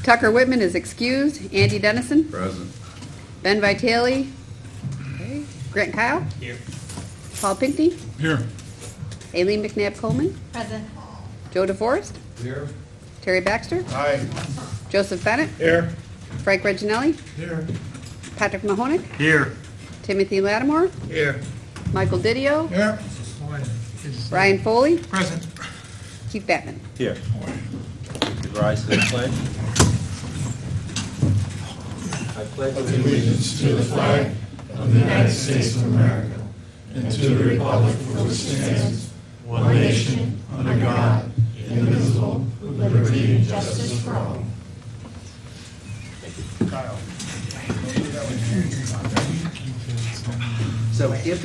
Tucker Whitman is excused. Andy Dennison. Present. Ben Vitale. Okay. Grant Kyle. Here. Paul Pinckney. Here. Aileen McNabb Coleman. Present. Joe DeForest. Here. Terry Baxter. Aye. Joseph Bennett. Here. Frank Reginelli. Here. Patrick Mahonic. Here. Timothy Lattimore. Here. Michael Didio. Here. Brian Foley. Present. Keith Batman. Here. Please rise to the pledge. I pledge allegiance to the flag of the United States of America and to the republic for which it stands, one nation, under God, indivisible, with liberty and justice for all. So if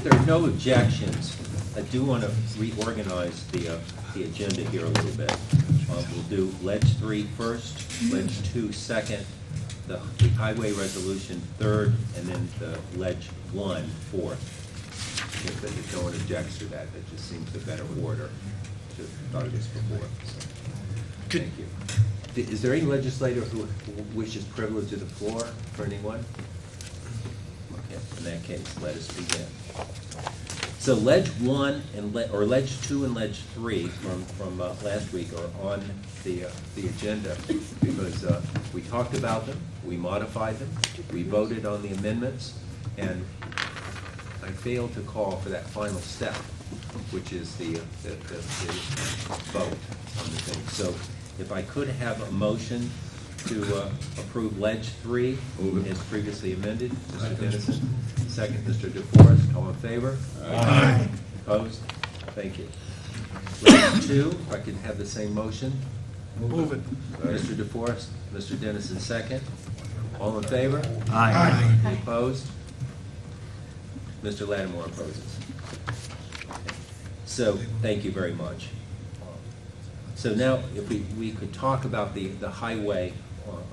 there are no objections, I do want to reorganize the agenda here a little bit. We'll do Ledge 3 first, Ledge 2 second, the highway resolution third, and then the Ledge 1 fourth. If no one objects to that, that just seems a better order to start this before. So, thank you. Is there any legislator who wishes privilege of the floor for anyone? Okay, in that case, let us begin. So Ledge 1 and Ledge 2 and Ledge 3 from last week are on the agenda because we talked about them, we modified them, we voted on the amendments, and I failed to call for that final step, which is the vote on the thing. So if I could have a motion to approve Ledge 3 as previously amended. Mr. Dennison. Second, Mr. DeForest. All in favor? Aye. Opposed? Thank you. Ledge 2, if I could have the same motion. Move it. Mr. DeForest, Mr. Dennison, second. All in favor? Aye. Any opposed? Mr. Lattimore opposes. So, thank you very much. So now, if we could talk about the highway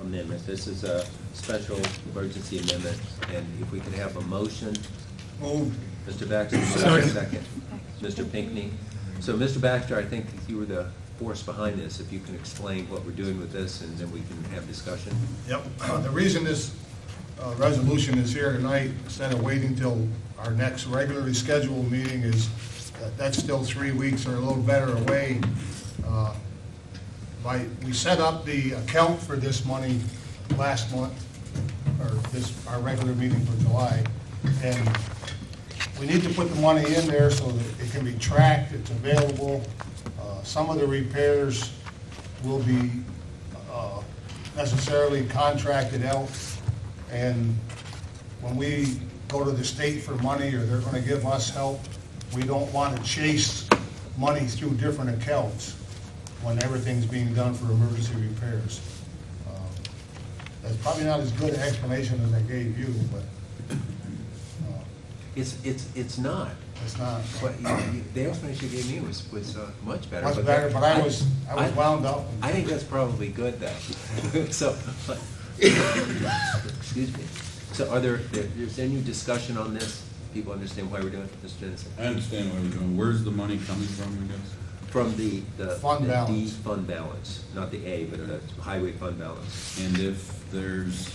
amendment. This is a special emergency amendment, and if we could have a motion. Move. Mr. Baxter, second. Mr. Pinckney. So, Mr. Baxter, I think you were the force behind this. If you can explain what we're doing with this, and then we can have discussion. Yep. The reason this resolution is here tonight, instead of waiting till our next regularly scheduled meeting, is that's still 3 weeks or a little better away. We set up the account for this money last month, or our regular meeting for July, and we need to put the money in there so that it can be tracked, it's available. Some of the repairs will be necessarily contracted out, and when we go to the state for money or they're going to give us help, we don't want to chase money through different accounts when everything's being done for emergency repairs. That's probably not as good an explanation as I gave you, but It's not. it's not. But the explanation you gave me was much better. Much better, but I was wound up. I think that's probably good then. So, excuse me. So there's any discussion on this? People understand why we're doing it, Mr. Dennison? I understand what we're doing. Where's the money coming from, I guess? From the Fund D balance. fund balance, not the A, but the highway fund balance. And if there's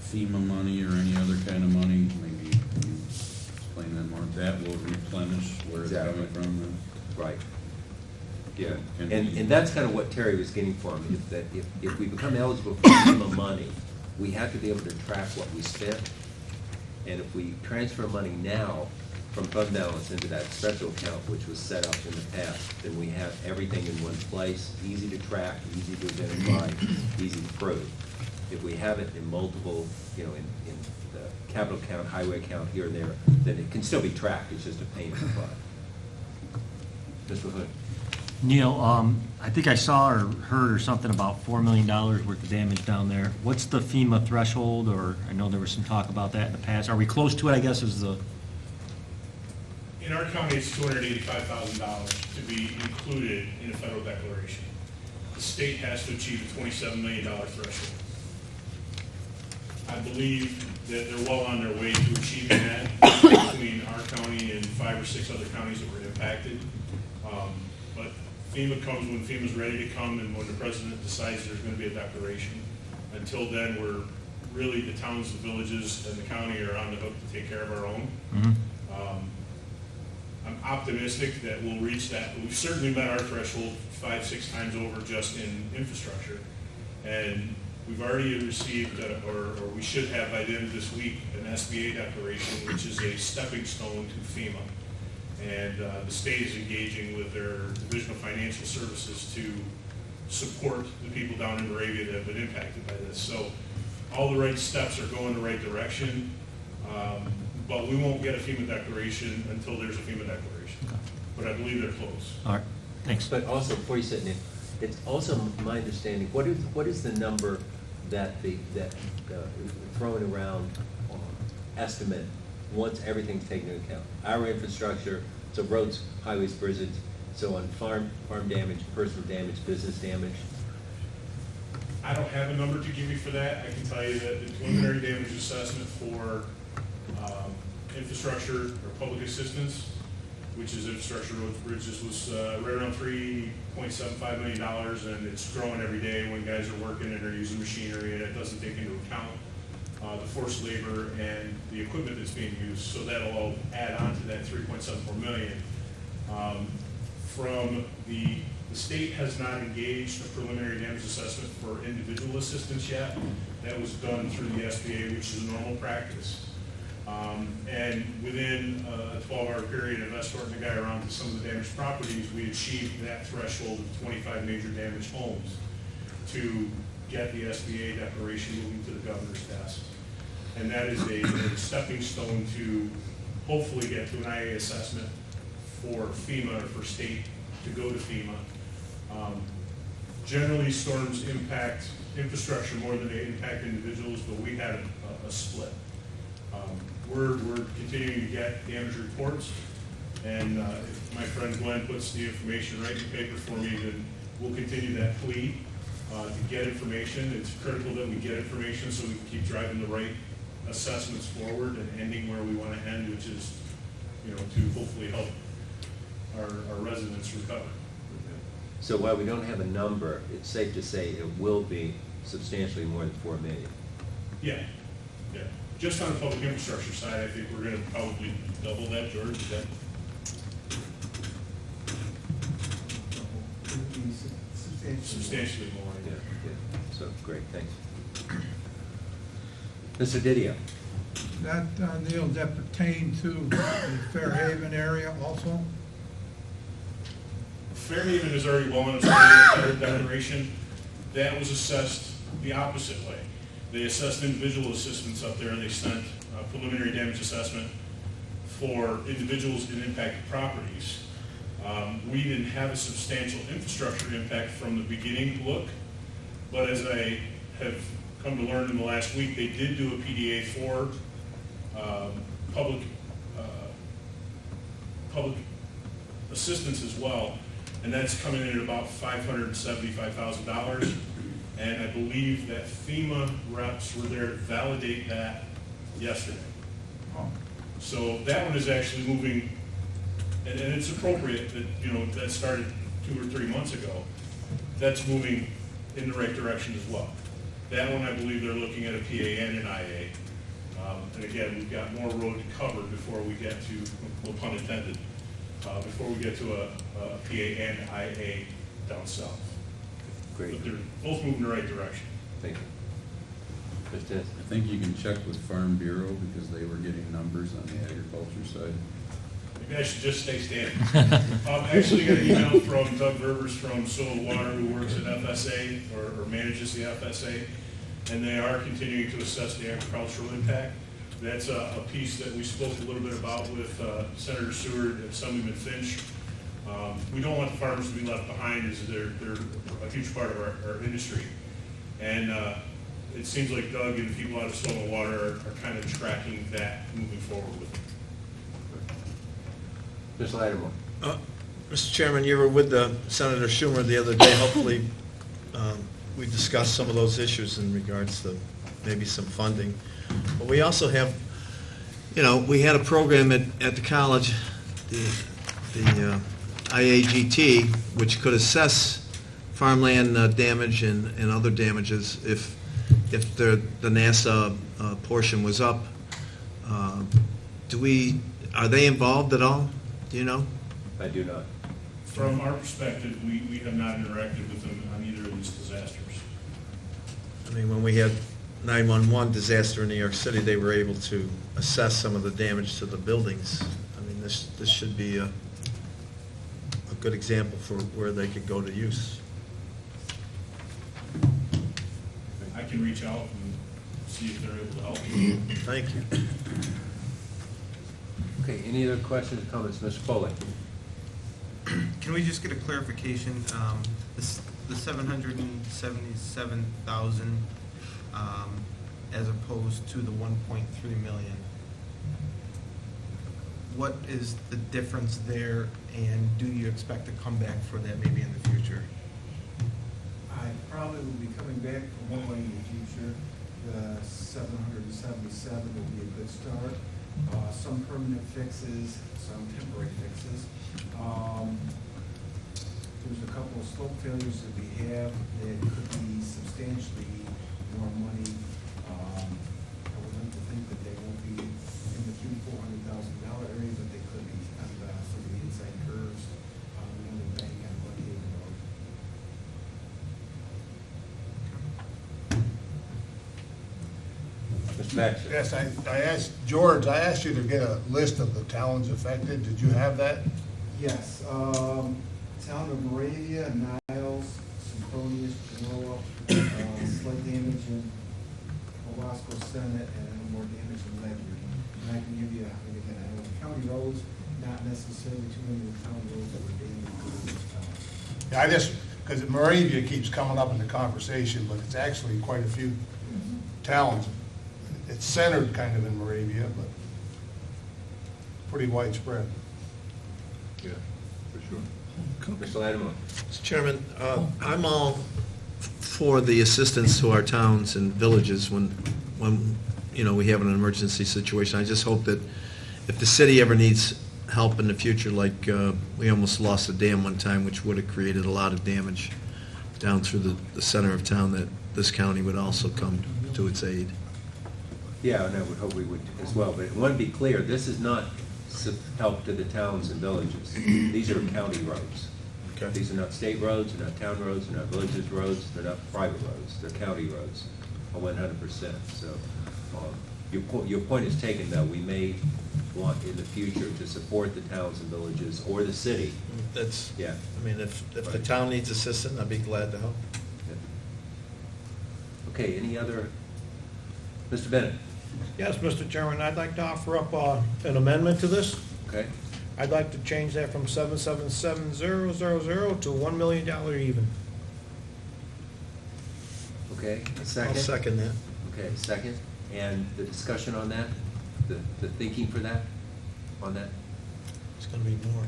FEMA money or any other kind of money, maybe you can explain that more, that will replenish where it's Exactly. coming from then? Right. Yeah, Can and we- that's kind of what Terry was getting for me, is that if we become eligible for FEMA money, we have to be able to track what we spent. And if we transfer money now from fund balance into that special account, which was set up in the past, then we have everything in one place, easy to track, easy to identify, easy to prove. If we have it in multiple, in the capital account, highway account, here and there, then it can still be tracked, it's just a pain in the butt. Mr. Hood. Neil, I think I saw or heard or something about $4 million worth of damage down there. What's the FEMA threshold, or I know there was some talk about that in the past. Are we close to it, I guess, is the... In our county, it's $285,000 to be included in a federal declaration. The state has to achieve a $27 million threshold. I believe that they're well on their way to achieving that between our county and 5 or 6 other counties that were impacted. But FEMA comes when FEMA's ready to come and when the president decides there's going to be a declaration. Until then, we're really, the towns, the villages, and the county are on the hook to take care of our own. I'm optimistic that we'll reach that. We've certainly met our threshold 5-6 times over just in infrastructure. And we've already received, or we should have by the end of this week, an SBA declaration, which is a stepping stone to FEMA. And the state is engaging with their Division of Financial Services to support the people down in Moravia that have been impacted by this. So all the right steps are going the right direction. But we won't get a FEMA declaration until there's a FEMA declaration. But I believe they're close. All right, thanks. But also, before you sit in, it's also my understanding, what is the number that thrown around estimate once everything's taken into account? Our infrastructure, so roads, highways, bridges, so on farm damage, personal damage, business damage. I don't have a number to give you for that. I can tell you that the preliminary damage assessment for infrastructure or public assistance, which is infrastructure, roads, bridges, was right around $3.75 million, and it's growing every day when guys are working and they're using machinery, and it doesn't take into account the forced labor and the equipment that's being used. So that'll all add on to that $3.74 million. From the state has not engaged a preliminary damage assessment for individual assistance yet. That was done through the SBA, which is a normal practice. And within a 12-hour period of escorting the guy around to some of the damaged properties, we achieved that threshold of 25 major damaged homes to get the SBA declaration moving to the governor's desk. And that is a stepping stone to hopefully get to an IA assessment for FEMA or for state to go to FEMA. Generally, storms impact infrastructure more than they impact individuals, but we had a split. We're continuing to get damage reports, and if my friend Glenn puts the information right in the paper for me, then we'll continue that plea to get information. It's critical that we get information so we can keep driving the right assessments forward and ending where we want to end, which is, to hopefully help our residents recover. So while we don't have a number, it's safe to say it will be substantially more than $4 million. Yeah. Just on the public infrastructure side, I think we're going to probably double that, George. Is that? Substantially more. Yeah. So, great, thanks. Mr. Didio. That, Neil, that pertain to the Fairhaven area also? Fairhaven is already well on its way to the declaration. That was assessed the opposite way. They assessed individual assistance up there, and they sent a preliminary damage assessment for individuals in impacted properties. We didn't have a substantial infrastructure impact from the beginning look, but as I have come to learn in the last week, they did do a PDA for public assistance as well, and that's coming in at about $575,000. And I believe that FEMA reps were there to validate that yesterday. So that one is actually moving, and it's appropriate that, that started 2 or 3 months ago. That's moving in the right direction as well. That one, I believe they're looking at a PA and an IA. And again, we've got more road to cover before we get to, no pun intended, before we get to a PA and IA down south. Great. But they're both moving in the right direction. Thank you. Mr. I think you can check with Farm Bureau because they were getting numbers on the agriculture side. Maybe I should just stay standing. I actually got an email from Doug Berbers from Soil Water, who works at FSA or manages the FSA, and they are continuing to assess the agricultural impact. That's a piece that we spoke a little bit about with Senator Seward and Assemblyman Finch. We don't want the farmers to be left behind, as they're a huge part of our industry. And it seems like Doug and people out of Soil and Water are kind of tracking that moving forward with it. Mr. Lattimore. Mr. Chairman, you were with Senator Schumer the other day. Hopefully, we discussed some of those issues in regards to maybe some funding. But we also have, we had a program at the college, the IAGT, which could assess farmland damage and other damages if the NASA portion was up. Are they involved at all? Do you know? I do not. From our perspective, we have not interacted with them on either of these disasters. I mean, when we had 911 disaster in New York City, they were able to assess some of the damage to the buildings. I mean, this should be a good example for where they could go to use. I can reach out and see if they're able to help you. Thank you. Okay, any other questions or comments? Mr. Foley? Can we just get a clarification? The 777,000 as opposed to the 1.3 million. What is the difference there, and do you expect to come back for that maybe in the future? I probably will be coming back for more money in the future. The 777 will be a good start. Some permanent fixes, some temporary fixes. There's a couple of slope failures that we have that could be substantially more money. I would like to think that they won't be in the $300,000-400,000 area, but they could be on some of the inside curves on the bank on Buckhaven Road. Mr. Baxter? Yes, I asked, George, I asked you to get a list of the towns affected. Did you have that? Yes, town of Moravia, Niles, Symphonious, Genoa, slight damage in Owasco Senate, and more damage in Ledyard. And I can give you, again, I know the county roads, not necessarily too many of the county roads that were damaged in those towns. Yeah, I just, because Moravia keeps coming up in the conversation, but it's actually quite a few towns. It's centered kind of in Moravia, but pretty widespread. Yeah, for sure. Mr. Lattimore? Mr. Chairman, I'm all for the assistance to our towns and villages when we have an emergency situation. I just hope that if the city ever needs help in the future, like we almost lost a dam one time, which would have created a lot of damage down through the center of town, that this county would also come to its aid. Yeah, and I would hope we would as well, but I want to be clear, this is not help to the towns and villages. These are county roads. Okay. These are not state roads, they're not town roads, they're not villages roads, they're not private roads, they're county roads, 100%. So your point is taken, though. We may want in the future to support the towns and villages or the city. That's, Yeah. I mean, if the town needs assistance, I'd be glad to help. Okay, any other? Mr. Bennett? Yes, Mr. Chairman, I'd like to offer up an amendment to this. Okay. I'd like to change that from 777,000 to $1 million even. Okay, a I'll second? second that. Okay, second. And the discussion on that? The thinking for that, on that? It's going to be more.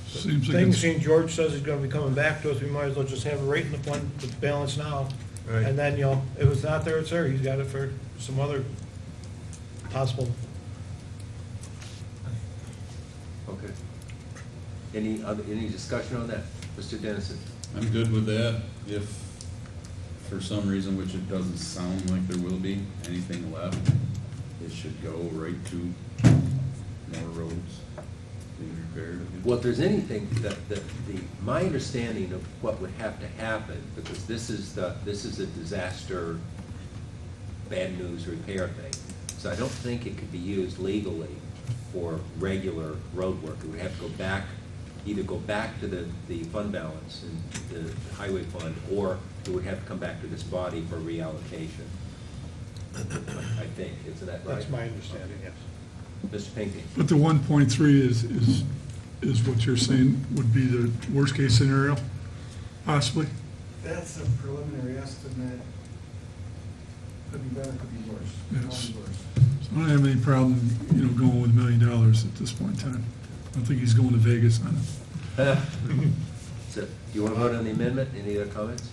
Seems like Things, it's, seeing George says he's gonna be coming back to us, we might as well just have it right in the fund, the balance now. Right. And then, if it's not there, it's there, he's got it for some other possible. Okay. Any discussion on that? Mr. Dennison? I'm good with that. If for some reason, which it doesn't sound like there will be, anything left, it should go right to more roads being repaired. Well, if there's anything my understanding of what would have to happen, because this is a disaster, bad news repair thing. So I don't think it could be used legally for regular road work. It would have to either go back to the fund balance in the highway fund, or it would have to come back to this body for reallocation. I think, isn't that right? That's my understanding, yes. Mr. Pinckney? but the 1.3 is what you're saying would be the worst-case scenario, possibly? That's a preliminary estimate. Could be better, could be worse. Yes. Probably worse. So I don't have any problem, going with $1 million at this point in time. I don't think he's going to Vegas on it. So, do you want to vote on the amendment? Any other comments?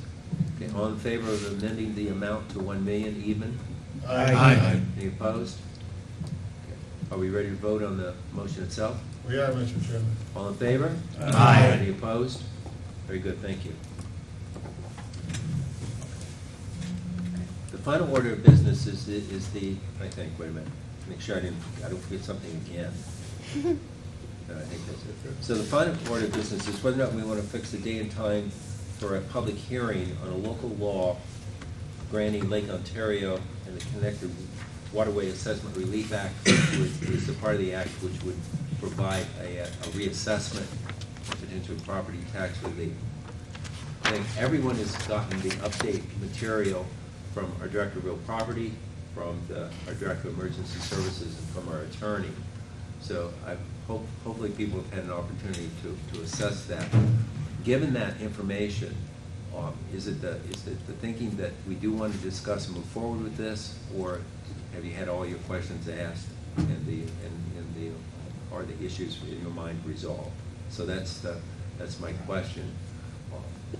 Okay, all in favor of amending the amount to 1 million even? Aye. Any opposed? Okay. Are we ready to vote on the motion itself? We are, Mr. Chairman. All in favor? Aye. Any opposed? Very good, thank you. The final order of business is the, I think, wait a minute, make sure I don't forget something again. No, I think that's it. So the final order of business is whether or not we want to fix the day and time for a public hearing on a local law granting Lake Ontario and the Connected Waterway Assessment Relief Act, which is the part of the act which would provide a reassessment of potential property tax relief. I think everyone has gotten the update material from our Director of Real Property, from our Director of Emergency Services, and from our attorney. So hopefully people have had an opportunity to assess that. Given that information, is it the thinking that we do want to discuss and move forward with this, or have you had all your questions asked and are the issues in your mind resolved? So that's my question.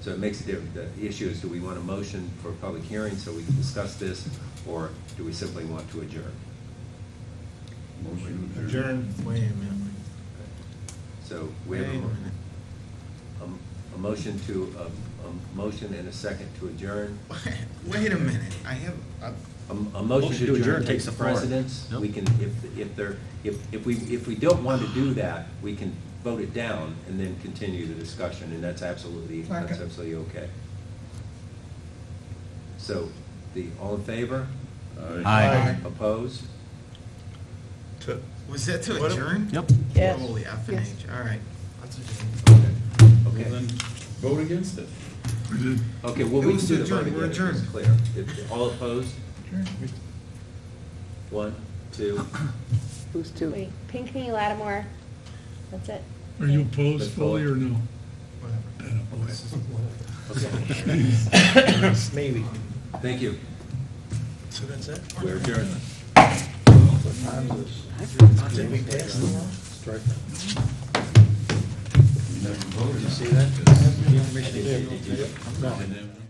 So it makes a difference. The issue is, do we want a motion for a public hearing so we can discuss this, or do we simply want to adjourn? Motion to Adjourn. Wait a minute. So we have Wait a minute. a motion to, a motion and a second to adjourn. Wait a minute, I have, A motion to adjourn takes the floor. precedence. Yep. We can, if we don't want to do that, we can vote it down and then continue the discussion, and that's absolutely okay. So, all in favor? Aye. Opposed? was that to adjourn? Yep. Yes. Holy F and Yes. H, all right. Well, Okay. then, vote against it. Okay, well, It we was can do the adjourned. vote We're again, if it's adjourned. clear. All opposed? 1, 2. Who's two? Wait, Pinckney, Lattimore, that's it. Are you opposed fully or no? Maybe. Thank you. So that's it? We're adjourned. Did we pass the law? You never voted. See that? Did you? No.